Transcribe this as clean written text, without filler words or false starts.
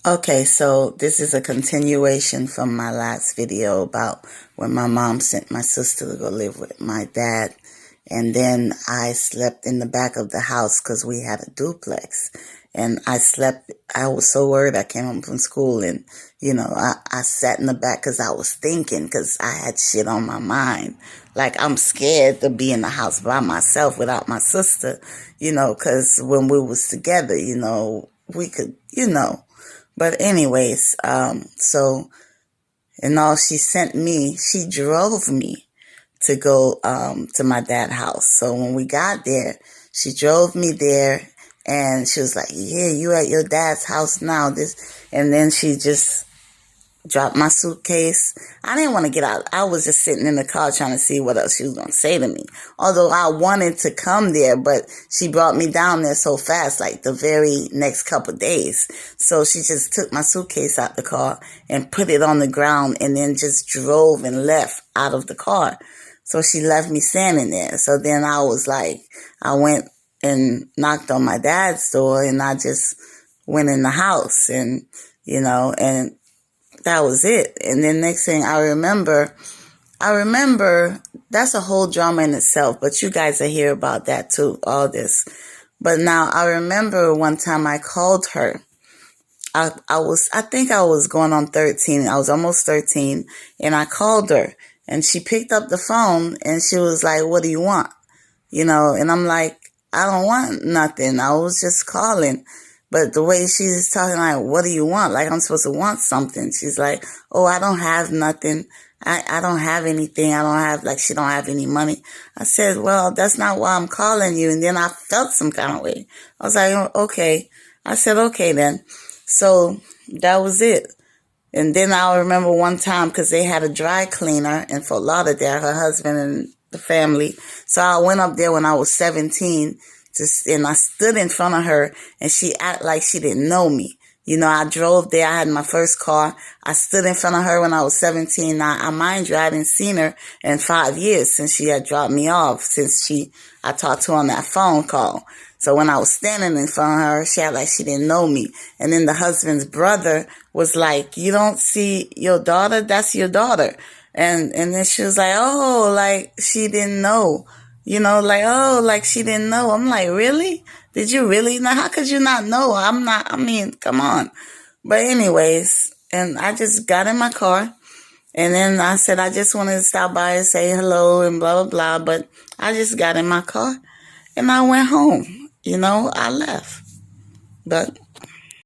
Okay, so this is a continuation from my last video about when my mom sent my sister to go live with my dad. And then I slept in the back of the house because we had a duplex. And I was so worried. I came home from school and, I sat in the back because I was thinking because I had shit on my mind. Like I'm scared to be in the house by myself without my sister, because when we was together, we could, But anyways, and all she drove me to go to my dad's house. So when we got there, she drove me there and she was like, "Yeah, you at your dad's house now." And then she just dropped my suitcase. I didn't want to get out. I was just sitting in the car trying to see what else she was going to say to me. Although I wanted to come there, but she brought me down there so fast, like the very next couple of days. So she just took my suitcase out the car and put it on the ground and then just drove and left out of the car. So she left me standing there. So then I was like, I went and knocked on my dad's door and I just went in the house and that was it. And then next thing I remember that's a whole drama in itself, but you guys will hear about that too, all this. But now I remember one time I called her. I think I was going on 13. I was almost 13 and I called her and she picked up the phone and she was like, "What do you want?" And I'm like, "I don't want nothing. I was just calling." But the way she's talking, like, "What do you want?" Like I'm supposed to want something. She's like, "Oh, I don't have nothing. I don't have anything. I don't have," like, she don't have any money. I said, "Well, that's not why I'm calling you." And then I felt some kind of way. I was like, "Oh, okay." I said, "Okay then." So that was it. And then I remember one time because they had a dry cleaner in Fort Lauderdale, her husband and the family. So I went up there when I was 17 and I stood in front of her and she acted like she didn't know me. I drove there. I had my first car. I stood in front of her when I was 17. Now, I mind you, I hadn't seen her in 5 years since she had dropped me off, I talked to her on that phone call. So when I was standing in front of her, she acted like she didn't know me. And then the husband's brother was like, "You don't see your daughter? That's your daughter." And then she was like, "Oh, like she didn't know." Like, "Oh, like she didn't know." I'm like, "Really? Did you really know? How could you not know?" I mean, come on. But anyways, and I just got in my car and then I said, I just wanted to stop by and say hello and blah, blah, blah. But I just got in my car and I went home. I left. But